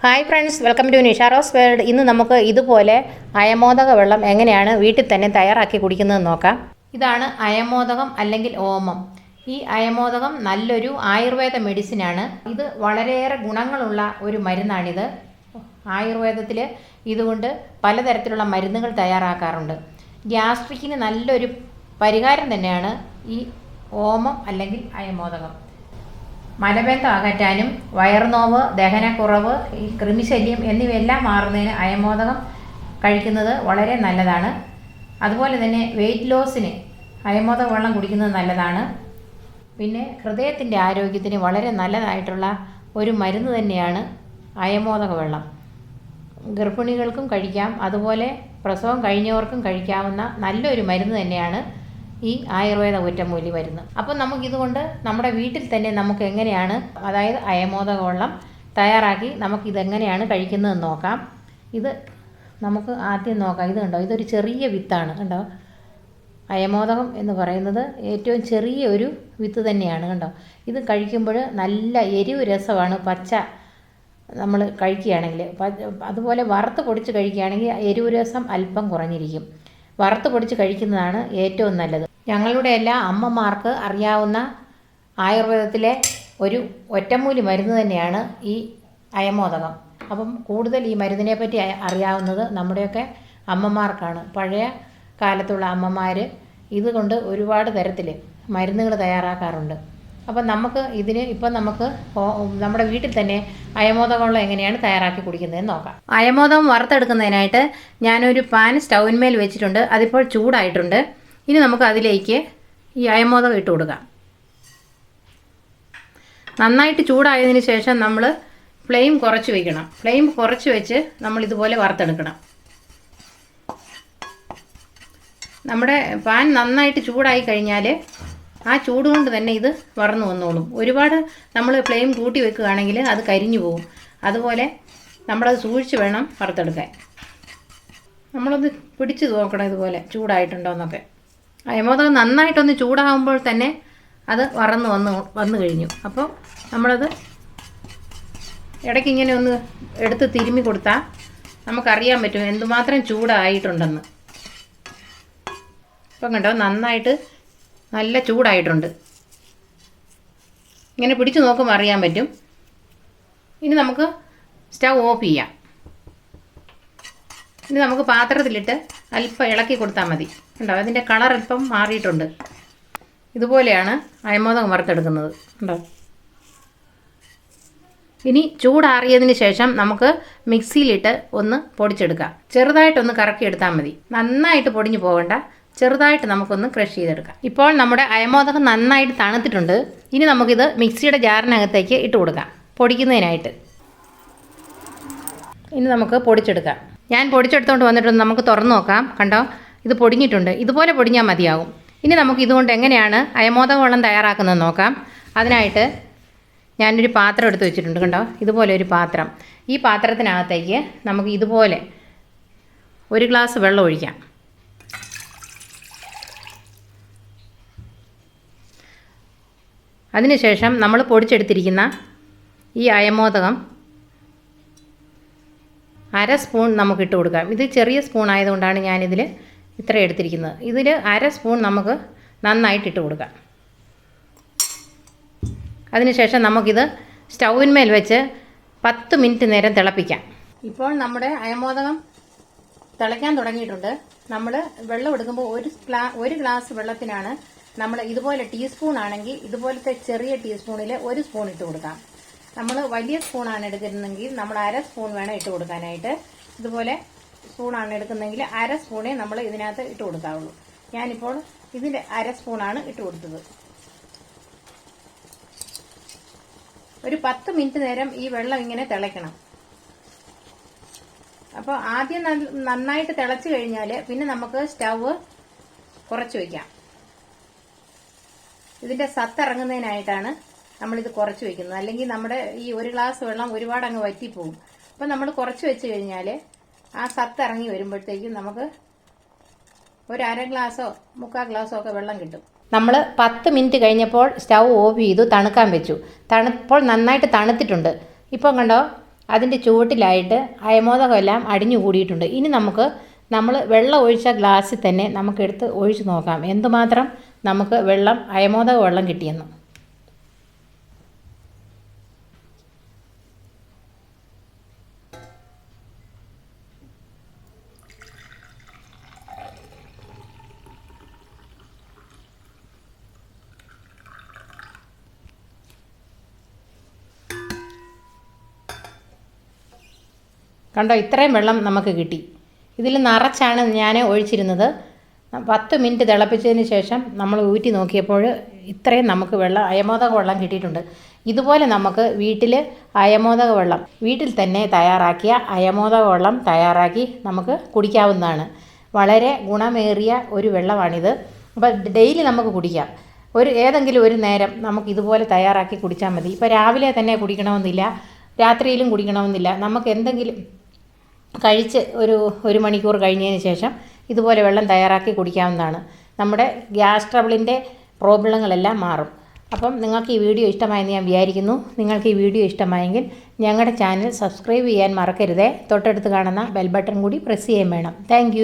Hi friends, welcome to Nisha Rose world. ഇന്ന് നമുക്ക് ഇതുപോലെ അയമോദക വെള്ളം എങ്ങനെയാണ് വീട്ടിൽ തന്നെ തയ്യാറാക്കി കുടിക്കുന്നതെന്ന് നോക്കാം. ഇതാണ് അയമോദകം അല്ലെങ്കിൽ ഓമം. ഈ അയമോദകം നല്ലൊരു ആയുർവേദ മെഡിസിനാണ്. ഇത് വളരെയേറെ ഗുണങ്ങളുള്ള ഒരു മരുന്നാണിത്. ആയുർവേദത്തിൽ ഇതുകൊണ്ട് പലതരത്തിലുള്ള മരുന്നുകൾ തയ്യാറാക്കാറുണ്ട്. ഗ്യാസ്ട്രിക്കിന് നല്ലൊരു പരിഹാരം തന്നെയാണ് ഈ ഓമം അല്ലെങ്കിൽ അയമോദകം. മലബന്ധം അകറ്റാനും വയറുനോവ്, ദഹനക്കുറവ്, ഈ കൃമിശല്യം എന്നിവയെല്ലാം മാറുന്നതിന് അയമോദകം കഴിക്കുന്നത് വളരെ നല്ലതാണ്. അതുപോലെ തന്നെ വെയിറ്റ് ലോസിന് അയമോദക വെള്ളം കുടിക്കുന്നത് നല്ലതാണ്. പിന്നെ ഹൃദയത്തിൻ്റെ ആരോഗ്യത്തിന് വളരെ നല്ലതായിട്ടുള്ള ഒരു മരുന്ന് തന്നെയാണ് അയമോദക വെള്ളം. ഗർഭിണികൾക്കും കഴിക്കാം, അതുപോലെ പ്രസവം കഴിഞ്ഞവർക്കും കഴിക്കാവുന്ന നല്ലൊരു മരുന്ന് തന്നെയാണ് ഈ ആയുർവേദ ഒറ്റമൂലി മരുന്ന്. അപ്പോൾ നമുക്കിതുകൊണ്ട് നമ്മുടെ വീട്ടിൽ തന്നെ നമുക്ക് എങ്ങനെയാണ്, അതായത് അയമോദക വെള്ളം തയ്യാറാക്കി നമുക്കിതെങ്ങനെയാണ് കഴിക്കുന്നതെന്ന് നോക്കാം. ഇത് നമുക്ക് ആദ്യം നോക്കാം. ഇത് കണ്ടോ, ഇതൊരു ചെറിയ വിത്താണ് കണ്ടോ. അയമോദകം എന്ന് പറയുന്നത് ഏറ്റവും ചെറിയ ഒരു വിത്ത് തന്നെയാണ് കണ്ടോ. ഇത് കഴിക്കുമ്പോൾ നല്ല എരിവ് രസമാണ്. പച്ച നമ്മൾ കഴിക്കുകയാണെങ്കിൽ, അതുപോലെ വറുത്ത് പൊടിച്ച് കഴിക്കുകയാണെങ്കിൽ എരിവ് രസം അല്പം കുറഞ്ഞിരിക്കും. വറുത്ത് പൊടിച്ച് കഴിക്കുന്നതാണ് ഏറ്റവും നല്ലത്. ഞങ്ങളുടെ എല്ലാ അമ്മമാർക്ക് അറിയാവുന്ന ആയുർവേദത്തിലെ ഒരു ഒറ്റമൂലി മരുന്ന് തന്നെയാണ് ഈ അയമോദകം. അപ്പം കൂടുതൽ ഈ മരുന്നിനെ പറ്റി അറിയാവുന്നത് നമ്മുടെയൊക്കെ അമ്മമാർക്കാണ്. പഴയ കാലത്തുള്ള അമ്മമാർ ഇതുകൊണ്ട് ഒരുപാട് തരത്തിൽ മരുന്നുകൾ തയ്യാറാക്കാറുണ്ട്. അപ്പം നമുക്ക് നമുക്ക് നമ്മുടെ വീട്ടിൽ തന്നെ അയമോദകം വെള്ളം എങ്ങനെയാണ് തയ്യാറാക്കി കുടിക്കുന്നതെന്ന് നോക്കാം. അയമോദകം വറുത്തെടുക്കുന്നതിനായിട്ട് ഞാനൊരു പാൻ സ്റ്റൗവിന്മേൽ വെച്ചിട്ടുണ്ട്. അതിപ്പോൾ ചൂടായിട്ടുണ്ട്. ഇനി നമുക്ക് അതിലേക്ക് ഈ അയമോദകം ഇട്ട് കൊടുക്കാം. നന്നായിട്ട് ചൂടായതിന് ശേഷം നമ്മൾ ഫ്ലെയിം കുറച്ച് വയ്ക്കണം. ഫ്ലെയിം കുറച്ച് വെച്ച് നമ്മൾ ഇതുപോലെ വറുത്തെടുക്കണം. നമ്മുടെ പാൻ നന്നായിട്ട് ചൂടായി കഴിഞ്ഞാൽ ആ ചൂട് കൊണ്ട് തന്നെ ഇത് വറന്നു വന്നോളും. ഒരുപാട് നമ്മൾ ഫ്ലെയിം കൂട്ടി വെക്കുകയാണെങ്കിൽ അത് കരിഞ്ഞു പോകും. അതുപോലെ നമ്മളത് സൂക്ഷിച്ച് വേണം വറുത്തെടുക്കാൻ. നമ്മളൊന്ന് പിടിച്ച് നോക്കണം ഇതുപോലെ ചൂടായിട്ടുണ്ടോയെന്നൊക്കെ. അയമോദകം നന്നായിട്ടൊന്ന് ചൂടാകുമ്പോൾ തന്നെ അത് വന്നു കഴിഞ്ഞു. അപ്പോൾ നമ്മളത് ഇടയ്ക്കിങ്ങനെ ഒന്ന് എടുത്ത് തിരുമ്മി കൊടുത്താൽ നമുക്കറിയാൻ പറ്റും എന്തുമാത്രം ചൂടായിട്ടുണ്ടെന്ന്. ഇപ്പം കണ്ടോ, നന്നായിട്ട് നല്ല ചൂടായിട്ടുണ്ട്. ഇങ്ങനെ പിടിച്ച് നോക്കുമ്പോൾ അറിയാൻ പറ്റും. ഇനി നമുക്ക് സ്റ്റൗ ഓഫ് ചെയ്യാം. ഇനി നമുക്ക് പാത്രത്തിലിട്ട് അല്പം ഇളക്കി കൊടുത്താൽ മതി. ഉണ്ടോ, അതിൻ്റെ കളർ അല്പം മാറിയിട്ടുണ്ട്. ഇതുപോലെയാണ് അയമോദകം വറുത്തെടുക്കുന്നത്. ഉണ്ടോ. ഇനി ചൂടാറിയതിന് ശേഷം നമുക്ക് മിക്സിയിലിട്ട് ഒന്ന് പൊടിച്ചെടുക്കാം. ചെറുതായിട്ടൊന്ന് കറക്കിയെടുത്താൽ മതി. നന്നായിട്ട് പൊടിഞ്ഞു പോകണ്ട, ചെറുതായിട്ട് നമുക്കൊന്ന് ക്രഷ് ചെയ്തെടുക്കാം. ഇപ്പോൾ നമ്മുടെ അയമോദകം നന്നായിട്ട് തണുത്തിട്ടുണ്ട്. ഇനി നമുക്കിത് മിക്സിയുടെ ജാറിനകത്തേക്ക് ഇട്ട് കൊടുക്കാം പൊടിക്കുന്നതിനായിട്ട്. ഇനി നമുക്ക് പൊടിച്ചെടുക്കാം. ഞാൻ പൊടിച്ചെടുത്തുകൊണ്ട് വന്നിട്ടുണ്ട്. നമുക്ക് തുറന്നു നോക്കാം. കണ്ടോ, ഇത് പൊടിഞ്ഞിട്ടുണ്ട്. ഇതുപോലെ പൊടിഞ്ഞാൽ മതിയാകും. ഇനി നമുക്ക് ഇതുകൊണ്ട് എങ്ങനെയാണ് അയമോദക വെള്ളം തയ്യാറാക്കുന്നതെന്ന് നോക്കാം. അതിനായിട്ട് ഞാനൊരു പാത്രം എടുത്ത് വെച്ചിട്ടുണ്ട്. കണ്ടോ, ഇതുപോലെ ഒരു പാത്രം. ഈ പാത്രത്തിനകത്തേക്ക് നമുക്ക് ഇതുപോലെ ഒരു ഗ്ലാസ് വെള്ളം ഒഴിക്കാം. അതിനുശേഷം നമ്മൾ പൊടിച്ചെടുത്തിരിക്കുന്ന ഈ അയമോദകം അര സ്പൂൺ നമുക്കിട്ട് കൊടുക്കാം. ഇത് ചെറിയ സ്പൂൺ ആയതുകൊണ്ടാണ് ഞാനിതിൽ ഇത്ര എടുത്തിരിക്കുന്നത്. ഇതിൽ അര സ്പൂൺ നമുക്ക് നന്നായിട്ടിട്ട് കൊടുക്കാം. അതിനുശേഷം നമുക്കിത് സ്റ്റൗവിന്മേൽ വെച്ച് 10 മിനിറ്റ് നേരം തിളപ്പിക്കാം. ഇപ്പോൾ നമ്മുടെ അയമോദകം തിളയ്ക്കാൻ തുടങ്ങിയിട്ടുണ്ട്. നമ്മൾ വെള്ളം എടുക്കുമ്പോൾ ഒരു ഗ്ലാസ് വെള്ളത്തിനാണ് നമ്മൾ ഇതുപോലെ ടീസ്പൂൺ ആണെങ്കിൽ ഇതുപോലത്തെ ചെറിയ ടീസ്പൂണിൽ 1 സ്പൂൺ ഇട്ട് കൊടുക്കാം. നമ്മൾ വലിയ സ്പൂണാണ് എടുക്കുന്നതെങ്കിൽ നമ്മൾ അര സ്പൂൺ വേണം ഇട്ട് കൊടുക്കാനായിട്ട്. ഇതുപോലെ സ്പൂണാണ് എടുക്കുന്നതെങ്കിൽ അര സ്പൂണേ നമ്മൾ ഇതിനകത്ത് ഇട്ട് കൊടുക്കാവുള്ളൂ. ഞാനിപ്പോൾ ഇതിൻ്റെ അര സ്പൂണാണ് ഇട്ട് കൊടുത്തത്. ഒരു 10 മിനിറ്റ് നേരം ഈ വെള്ളം ഇങ്ങനെ തിളയ്ക്കണം. അപ്പോൾ ആദ്യം നന്നായിട്ട് തിളച്ച് കഴിഞ്ഞാൽ പിന്നെ നമുക്ക് സ്റ്റവ് കുറച്ച് വയ്ക്കാം. ഇതിൻ്റെ സത്തിറങ്ങുന്നതിനായിട്ടാണ് നമ്മളിത് കുറച്ച് വയ്ക്കുന്നത്. അല്ലെങ്കിൽ നമ്മുടെ ഈ ഒരു ഗ്ലാസ് വെള്ളം ഒരുപാട് അങ്ങ് വറ്റിപ്പോകും. അപ്പം നമ്മൾ കുറച്ച് വെച്ച് കഴിഞ്ഞാൽ ആ സത്തിറങ്ങി വരുമ്പോഴത്തേക്കും നമുക്ക് ഒരു അര ഗ്ലാസോ 3/4 ഗ്ലാസോ ഒക്കെ വെള്ളം കിട്ടും. നമ്മൾ 10 മിനിറ്റ് കഴിഞ്ഞപ്പോൾ സ്റ്റൗ ഓഫ് ചെയ്തു തണുക്കാൻ വെച്ചു. ഇപ്പോൾ നന്നായിട്ട് തണുത്തിട്ടുണ്ട്. ഇപ്പം കണ്ടോ, അതിൻ്റെ ചുവട്ടിലായിട്ട് അയമോദകമെല്ലാം അടിഞ്ഞു കൂടിയിട്ടുണ്ട്. ഇനി നമുക്ക് നമ്മൾ വെള്ളം ഒഴിച്ച ഗ്ലാസ്സിൽ തന്നെ നമുക്കെടുത്ത് ഒഴിച്ച് നോക്കാം എന്തുമാത്രം നമുക്ക് അയമോദക വെള്ളം കിട്ടിയെന്ന്. കണ്ടോ, ഇത്രയും വെള്ളം നമുക്ക് കിട്ടി. ഇതിൽ നിറച്ചാണ് ഞാൻ ഒഴിച്ചിരുന്നത്. 10 മിനിറ്റ് തിളപ്പിച്ചതിന് ശേഷം നമ്മൾ ഊറ്റി നോക്കിയപ്പോൾ ഇത്രയും നമുക്ക് അയമോദക വെള്ളം കിട്ടിയിട്ടുണ്ട്. ഇതുപോലെ നമുക്ക് അയമോദക വെള്ളം വീട്ടിൽ തന്നെ തയ്യാറാക്കിയ അയമോദക വെള്ളം തയ്യാറാക്കി നമുക്ക് കുടിക്കാവുന്നതാണ്. വളരെ ഗുണമേറിയ ഒരു വെള്ളമാണിത്. അപ്പോൾ ഡെയിലി നമുക്ക് കുടിക്കാം. ഏതെങ്കിലും ഒരു നേരം നമുക്ക് ഇതുപോലെ തയ്യാറാക്കി കുടിച്ചാൽ മതി. ഇപ്പോൾ രാവിലെ തന്നെ കുടിക്കണമെന്നില്ല, രാത്രിയിലും കുടിക്കണമെന്നില്ല. നമുക്ക് എന്തെങ്കിലും കഴിച്ച് ഒരു മണിക്കൂർ കഴിഞ്ഞതിന് ശേഷം ഇതുപോലെ വെള്ളം തയ്യാറാക്കി കുടിക്കാവുന്നതാണ്. നമ്മുടെ ഗ്യാസ് ട്രബിളിൻ്റെ പ്രോബ്ലങ്ങളെല്ലാം മാറും. അപ്പം നിങ്ങൾക്ക് ഈ വീഡിയോ ഇഷ്ടമായെന്ന് ഞാൻ വിചാരിക്കുന്നു. നിങ്ങൾക്ക് ഈ വീഡിയോ ഇഷ്ടമായെങ്കിൽ ഞങ്ങളുടെ ചാനൽ സബ്സ്ക്രൈബ് ചെയ്യാൻ മറക്കരുതേ. തൊട്ടടുത്ത് കാണുന്ന ബെൽ ബട്ടൺ കൂടി പ്രസ് ചെയ്യാൻ വേണം. താങ്ക്